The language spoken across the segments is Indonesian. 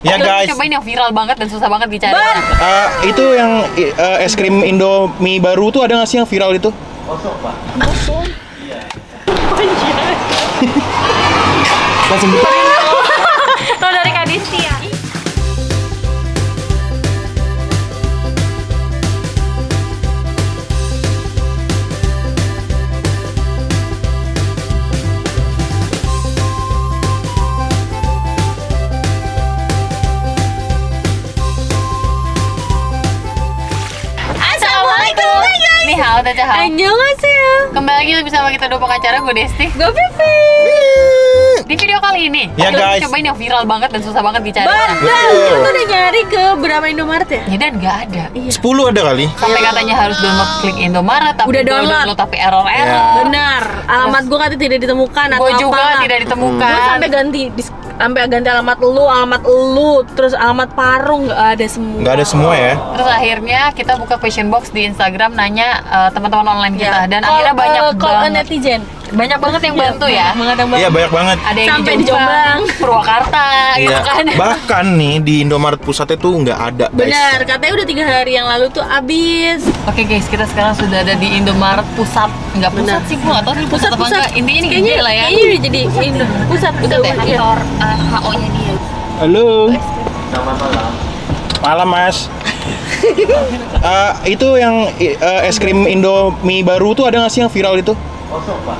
Ya guys, cobain yang viral banget dan susah banget dicari. itu yang es krim Indomie baru tuh ada nggak sih yang viral itu? Kosong, Pak. Kosong. Iya. Langsung buka. Kalau dari Kadistia. Ini hal Taca hal. Annyeonghaseyo. Kembali lagi bersama kita dua pengacara, gue Desti. Gue Vivi. Di video kali ini, Ya, guys. cobain yang viral banget dan susah banget dicari. Kita udah nyari ke berapa Indomaret ya? Ya dan nggak ada. 10 ada kali. Sampai katanya harus download klik Indomaret, tapi Udah gue download. tapi error. Benar. Alamat gue katanya tidak ditemukan atau Gue juga apa. tidak ditemukan. Gue sampai ganti alamat lu, terus alamat Parung nggak ada semua. Nggak ada semua ya. Terus akhirnya kita buka question box di Instagram nanya teman-teman online kita dan Call, akhirnya banyak call banget. netizen. Banyak banget yang bantu ya. Iya banyak banget. Ada yang Sampai di di Jombang. Purwakarta gitu Iya. kan. Bahkan nih di Indomaret pusatnya tuh nggak ada guys. Benar, katanya udah 3 hari yang lalu tuh abis. Oke guys, kita sekarang sudah ada di Indomaret pusat. Enggak pusat Benar. sih, gua nggak tahu ini pusat apa enggak. Intinya ini gede lah ya. Kayaknya udah jadi pusat Pusat ya, iya. kantor HO-nya dia. Halo. Selamat malam. Malam Mas. Itu yang es krim Indomie baru tuh ada nggak sih yang viral itu? Kosong, Pak.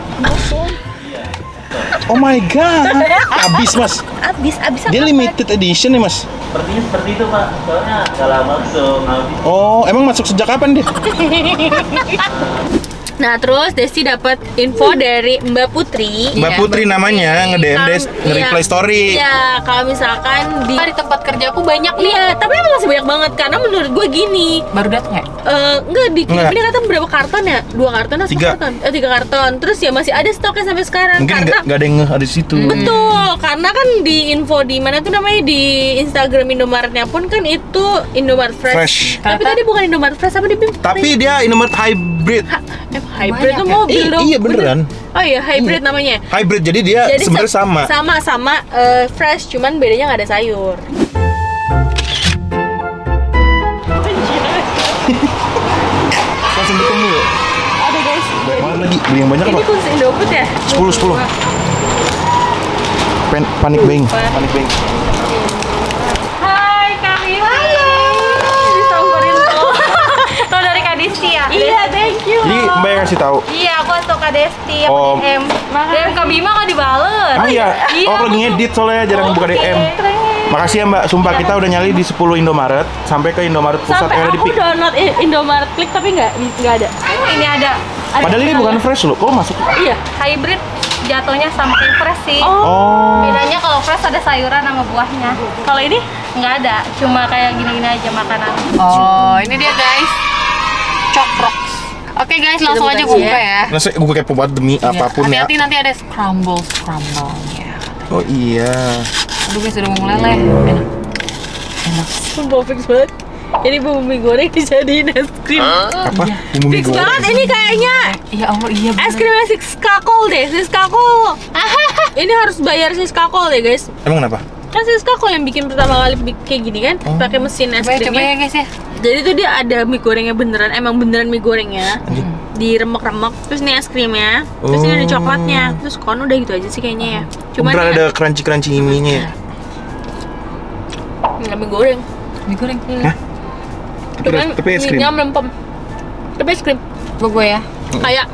Oh my god. Abis Mas. Abis Dia limited edition nih Mas. Sepertinya seperti itu, Pak. Soalnya nggak lama langsung habis. Oh, emang masuk sejak kapan deh? Nah terus Desti dapat info dari Mbak Putri. Mbak Iya, Putri namanya nge-DM Des, nge-reply story. Iya, kalau misalkan di Tempat kerjaku banyak nih. Iya, tapi emang masih banyak banget karena menurut gue gini. Baru datang ya? Enggak di Enggak. ini kata berapa karton ya? 2 karton atau 1 Tiga. karton? 3 karton. Terus ya masih ada stoknya sampai sekarang Mungkin karena nggak ada yang nge ada di situ. betul, karena kan di info di mana tuh namanya di Instagram Indomaretnya pun kan itu Indomaret Fresh. Fresh. Tapi Ternyata- tadi bukan Indomaret Fresh, apa di Bim? Tapi dia Indomaret hybrid. Hybrid Banyak tuh ya? mobil dong. Iya beneran. Oh iya, hybrid namanya. Hybrid jadi dia sebenarnya sama. Sama fresh, cuman bedanya nggak ada sayur. Langsung ketemu ya. Ada guys. Banyak banget lagi. Beli yang banyak Ini apa? khusus Indofood ya? 10. Panik buying. Panik buying. Hai Kak Vivi. Halo. Disamperin tuh. Kalau dari Kadistia. Iya, thank you. Jadi Mbak yang kasih tahu. Iya, aku kasih Kak Desti Oh. DM. DM Kak Bima nggak dibales. Oh iya. Iya, Oh lagi ngedit soalnya jarang buka DM. Makasih ya Mbak. Sumpah kita udah nyali di 10 Indomaret sampai ke Indomaret pusat Sampai yang ada di aku Pik. download Indomaret Klik tapi nggak ada. Ini ada Padahal ini bukan fresh loh. Kok masuk? Iya. hybrid, jatuhnya sama kayak fresh sih. Oh. Bedanya kalau fresh ada sayuran sama buahnya. Kalau ini nggak ada, cuma kayak gini-gini aja makanan. Oh, ini dia guys. Choprox. Oke guys, langsung aja buka buka ya. Nasi gue kepo banget demi apapun ya. Hati-hati nanti ada scramble-nya. Oh iya. Aduh guys, udah mau meleleh. Enak. Sumpah fix banget. Ini bumbu mie goreng dijadiin es krim. Apa? Bumbu mie Fix goreng. banget ini kayaknya. Ya Allah, iya bener. Es krimnya Siskakol deh, Siskakol. Ini harus bayar Siskakol deh guys. Emang kenapa? Kan Siskakol yang bikin pertama kali kayak gini kan, pakai mesin es Coba ya krimnya. guys ya. Jadi tuh dia ada mie gorengnya beneran, emang beneran mie gorengnya. Anjing. Diremek-remek, terus nih es krimnya, terus ini ada coklatnya, terus kon udah gitu aja sih kayaknya ya. Cuman Beneran ya, ada crunchy-crunchy ininya ya? nggak mie goreng. Mie goreng. Hah? Tapi es krim? mie-nya melempem. Tapi es krim. Gue ya. Kayak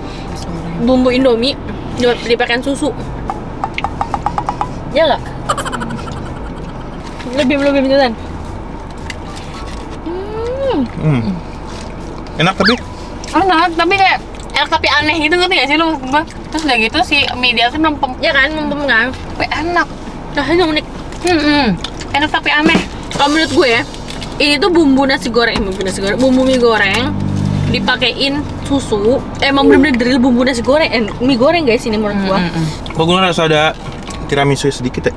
bumbu Indomie dipakein susu. Ya nggak? Lebih beneran. Enak tapi? Enak, tapi kayak enak tapi aneh gitu ngerti gak sih lu maksud gua? Terus udah gitu si mie dia tuh nempem. Ya kan, melempem kan? Tapi enak. Rasanya unik. Enak tapi aneh. Kalau menurut gue ya, ini tuh bumbu nasi goreng, bumbu mie goreng dipakein susu. Emang bener-bener dari bumbu nasi goreng, mie goreng guys ini menurut gua. Kok gue ngerasa ada tiramisu sedikit ya?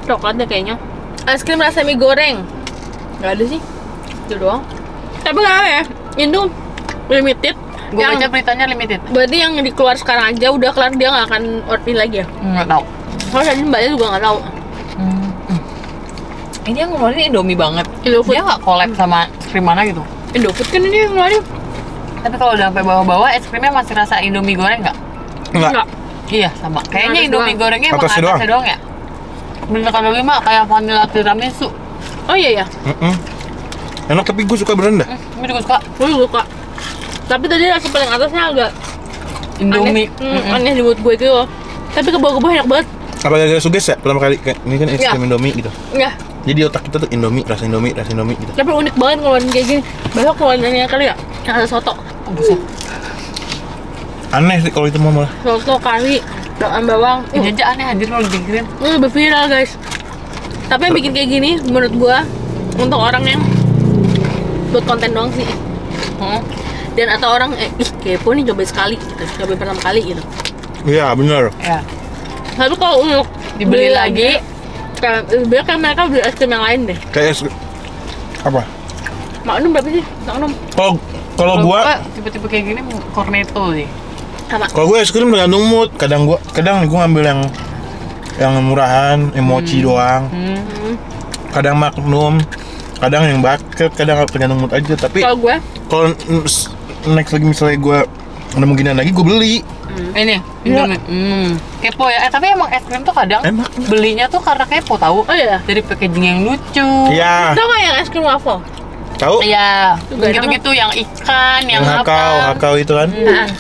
Coklat deh kayaknya. Es krim rasa mie goreng. Gak ada sih. Itu doang. Tapi gak apa ya, ini tuh limited. Gue baca beritanya limited. Berarti yang dikeluar sekarang aja udah kelar, dia gak akan order lagi ya? Nggak tahu. Kalau tadi mbaknya juga gak tahu. Ini yang ngeluarin Indomie banget. Indofood. Dia nggak collab sama es krim mana gitu. Indofood kan ini yang ngeluarin. Tapi kalau udah sampai bawah-bawah, es krimnya masih rasa Indomie goreng nggak? Enggak. Iya sama. Kayaknya Atas Indomie doang. gorengnya emang Atasnya atasnya doang ya. Bener kata Lima kayak vanilla tiramisu. Oh iya ya, Enak tapi gue suka beneran dah. Gue juga suka gue suka. Tapi tadi rasa paling atasnya agak Indomie. aneh di mulut gue gitu loh. Tapi ke bawah enak banget. Apa gara-gara suges ya? Pertama kali kayak ini kan es Iya. krim Indomie gitu. Ya, Jadi otak kita tuh Indomie, rasa Indomie gitu. tapi unik banget ngeluarin kayak gini. Besok ngeluarinnya kali ya, yang ada soto. Oh, buset. Aneh sih kalau itu mah malah. Soto, kari, bawang. Jajak aneh anjir kalau dipikirin. Lebih viral guys. Tapi yang bikin kayak gini menurut gua untuk orang yang buat konten doang sih. Dan atau orang ih kepo nih cobain sekali gitu, cobain pertama kali gitu. Iya benar. Ya. Tapi kalau untuk Dibeli lagi, kayak lebih baik kan mereka beli es krim yang lain deh. Kayak es apa? Magnum berapa sih? Magnum Kalau gua tipe-tipe kayak gini cornetto sih. sama. Kalau gue es krim tergantung mood. Kadang gue ngambil yang murahan, emoji doang. Kadang Magnum, kadang yang bucket, kadang tergantung mood aja. Tapi Kalau gue kalau next lagi misalnya gue nemu ginian lagi, gue beli. Ini Indomie. Kepo ya. Tapi emang es krim tuh kadang Enak. belinya tuh karena kepo tahu. oh iya. Dari packaging yang lucu. Iya, Tau nggak yang es krim waffle? tahu? Iya, Juga gitu-gitu yang ikan, yang Yang apa. hakau itu kan. Nah,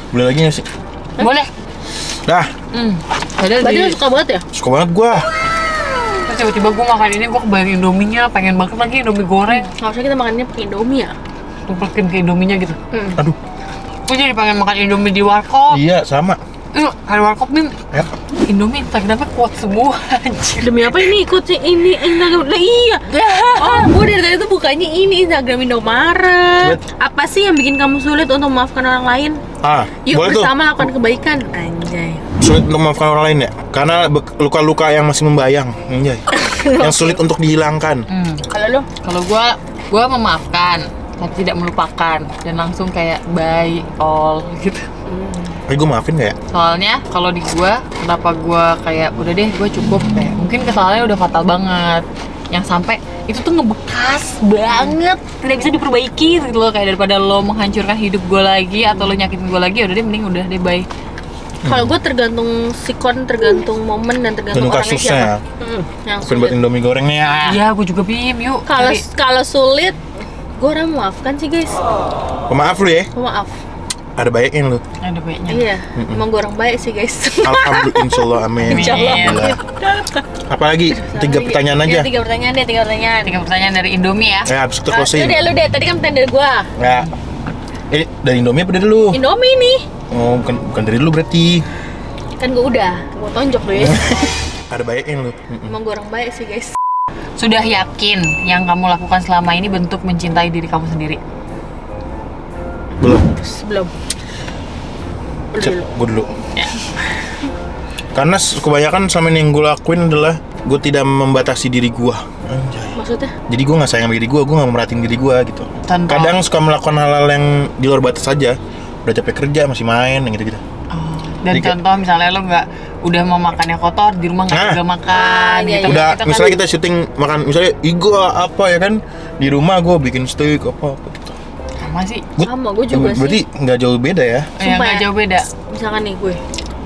Beli lagi nggak sih? Boleh. Dah, Padahal berarti di, lu suka banget ya? suka banget gue. terus tiba-tiba gue makan ini, gue kebayang Indominya, pengen banget lagi Indomie goreng. Harusnya kita makannya pakai Indomie ya. Tumpukin ke Indominya gitu. Aduh, Gue jadi pengen makan Indomie di warkop. iya sama. Hari warkop nih, Ya. Indomie Instagramnya kuat semua anjir. Demi apa ini ikut sih ini Instagram? Nah, iya. Oh, gue dari tadi tuh bukanya ini Instagram Indomaret. Apa sih yang bikin kamu sulit untuk memaafkan orang lain? Yuk Boleh tuh. bersama lakukan kebaikan. Anjay. Sulit untuk memaafkan orang lain ya? Karena luka-luka yang masih membayang, anjay. Yang sulit untuk dihilangkan. Kalau lo? Kalau gue memaafkan, tapi tidak melupakan dan langsung kayak bye all gitu. Tapi gue maafin gak ya? Soalnya kalau di gue, kenapa gue kayak udah deh gue cukup kayak mungkin kesalahannya udah fatal banget, yang sampai itu tuh ngebekas banget, tidak bisa diperbaiki gitu loh. Kayak daripada lo menghancurkan hidup gue lagi atau lo nyakitin gue lagi, udah deh mending udah deh bye. Kalau gue tergantung sikon, tergantung momen dan tergantung Tergantung orangnya kasusnya. siapa. Yang Mungkin buat sulit. Indomie goreng nih ya. Iya, gue juga Bim, yuk. Kalau cari. kalau sulit, gue orang maafkan sih guys. Pemaaf lu ya, Maaf. ada baiknya lu. Ada baiknya. Iya, emang gue orang baik sih guys. Alhamdulillah, insyaallah, amin. Insyaallah. Alhamdulillah. Apalagi 3 pertanyaan aja. Ya, 3 pertanyaan deh, 3 pertanyaan. 3 pertanyaan dari Indomie ya. Ya, habis itu Lu closing. deh, tadi kan pertanyaan dari gue. Ya. Dari Indomie apa dari lu? Indomie nih. Oh, bukan dari lu berarti. Kan gue udah, gue tonjok lu ya. Ada baiknya lu. Emang gue orang baik sih guys. Sudah yakin yang kamu lakukan selama ini bentuk mencintai diri kamu sendiri? Belum. Belum. Gue dulu. Karena kebanyakan selama ini yang gue lakuin adalah gue tidak membatasi diri gue. Anjay. Maksudnya? Jadi gue nggak sayang sama diri gue nggak merhatiin diri gue gitu. Contoh? Kadang suka melakukan hal-hal yang di luar batas saja. Udah capek kerja masih main yang gitu-gitu. Dan Jadi kayak- contoh misalnya lo nggak udah mau makannya kotor di rumah nggak Nah. juga makan Iya, gitu. iya. Udah Kita kan- misalnya kita syuting makan misalnya igo apa ya kan di rumah gue bikin steak apa gitu. sama sih. Sama, gue juga sih. Berarti nggak jauh beda ya? Ya Sumpah nggak ya. jauh beda. Misalkan nih gue,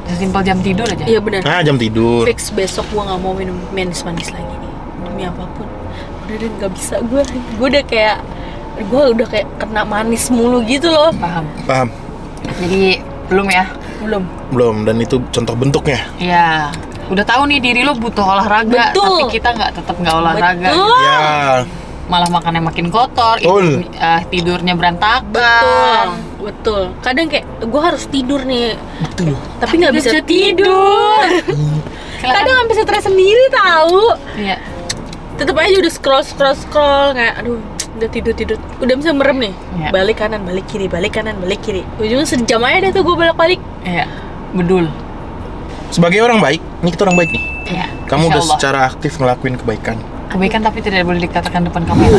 Sesimpel jam tidur aja. iya benar. Nah jam tidur. Fix besok gue nggak mau minum manis-manis lagi nih. Demi apapun. Udah deh nggak bisa gue. Gue udah kayak kena manis mulu gitu loh. Paham. Paham? Jadi belum ya? Belum dan itu contoh bentuknya. Iya. Udah tahu nih diri lo butuh olahraga, Betul. tapi kita tetap nggak olahraga. Betul. Ya. Malah makannya makin kotor, Betul. tidurnya berantakan. Betul. Kadang kayak gue harus tidur nih, Betul. tapi nggak bisa tidur. Kadang sampai stres sendiri tahu. Iya. Tetep aja udah scroll kayak aduh udah tidur udah bisa merem nih. Iya. Balik kanan balik kiri balik kanan balik kiri. Ujungnya sejam aja deh tuh gue balik. Iya. Bedul. Sebagai orang baik, ini kita orang baik nih. Iya. Kamu udah Insyaallah. secara aktif ngelakuin kebaikan. Kebaikan tapi tidak boleh dikatakan depan kamera.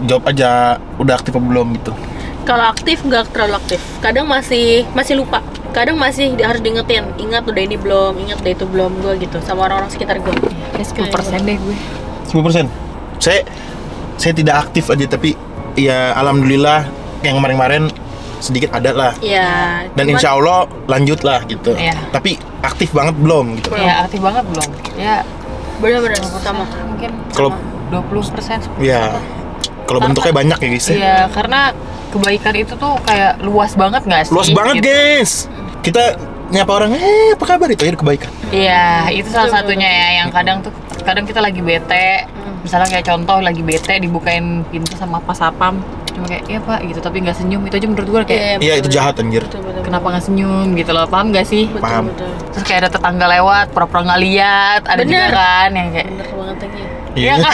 Jawab aja udah aktif apa belum gitu. Kalau aktif nggak terlalu aktif. Kadang masih lupa. Kadang masih harus diingetin. Ingat udah ini belum, ingat udah itu belum gue gitu sama orang-orang sekitar gue. Ya 10% deh gue. 10%. Saya tidak aktif aja, tapi ya alhamdulillah yang kemarin-kemarin sedikit ada lah. Iya. Dan cuman- insya Allah lanjut lah gitu. Iya. Tapi aktif banget belum gitu. Ya aktif banget belum? Ya bener-bener sama. mungkin Kalau- 20%. Ya. Kalau bentuknya banyak ya guys. Ya. Iya, karena kebaikan itu tuh kayak luas banget nggak sih? Luas banget Gitu. guys. Kita nyapa orang, apa kabar, itu aja kebaikan. Iya, itu salah satunya ya yang kadang kita lagi bete. Misalnya kayak contoh lagi bete dibukain pintu sama pas sapam, cuma kayak iya pak gitu, tapi nggak senyum, itu aja menurut gue kayak Iya itu jahat anjir. Betul. kenapa nggak senyum gitu loh, paham nggak sih? Paham. Terus kayak ada tetangga lewat pura-pura nggak lihat, ada Bener. juga kan yang kayak Bener banget lagi. iya kan?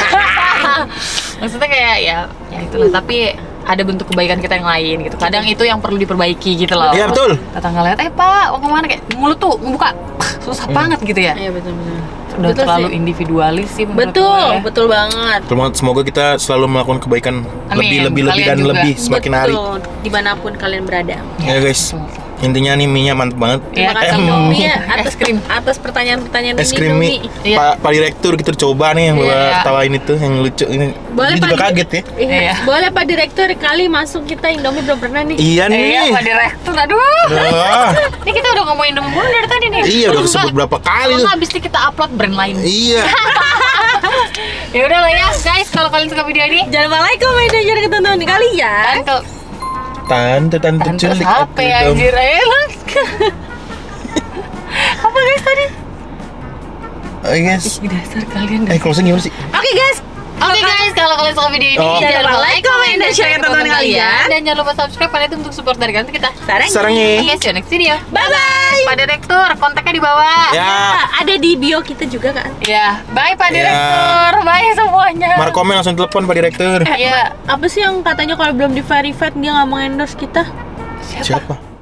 Maksudnya kayak ya itulah, tapi ada bentuk kebaikan kita yang lain gitu. Kadang itu yang perlu diperbaiki gitu loh. Iya betul. Tetangga lihat, pak mau kemana, kayak mulut tuh ngebuka susah banget gitu ya. Iya betul-betul. Udah Betul terlalu sih. individualis sih menurut Betul, gue ya. betul banget. Semoga kita selalu melakukan kebaikan Amin. lebih Kalian dan juga. lebih semakin hari. Betul, dimanapun kalian berada. Ya guys. Intinya nih mie-nya mantep banget. Iya. Terima kasih Em, Nomi ya es krim. atas pertanyaan-pertanyaan Es ini krim Nomi. mie. Iya. Pak Direktur kita coba nih yang Iya. ketawain itu yang lucu ini. Boleh, Dia juga Pak kaget ya. Iya. Iya. Boleh Pak Direktur kali masuk kita Indomie belum pernah nih. Iya nih. Iya, Pak Direktur, aduh. Aduh. Ini kita udah ngomongin demi dari tadi nih. Iya udah kesebut berapa kali Kalau tuh. habis ini kita upload brand lain. Iya. Ya udah lah ya, guys. Kalau kalian suka video ini, Jangan lupa like, komen, dan share ke tonton kalian. dan kalau Tante tante culik HP aku dong. anjir, apa guys tadi? Oke guys. Ih, dasar kalian dah. Closing gimana sih? Oke guys, Oke guys, kalau kalian suka video ini, Oh. jangan lupa like, comment, dan share ke teman kalian. kalian. Dan jangan lupa subscribe, karena itu untuk support dari kalian kita. Sarangnya. Oke, see you next video. bye-bye. Pak Direktur, kontaknya di bawah. Ya. Ada di bio kita juga kan. Ya, bye Pak Ya. Direktur, bye semuanya. Markomnya langsung telepon Pak Direktur. Ya, Apa sih yang katanya kalau belum di verified dia nggak mau endorse kita? Siapa?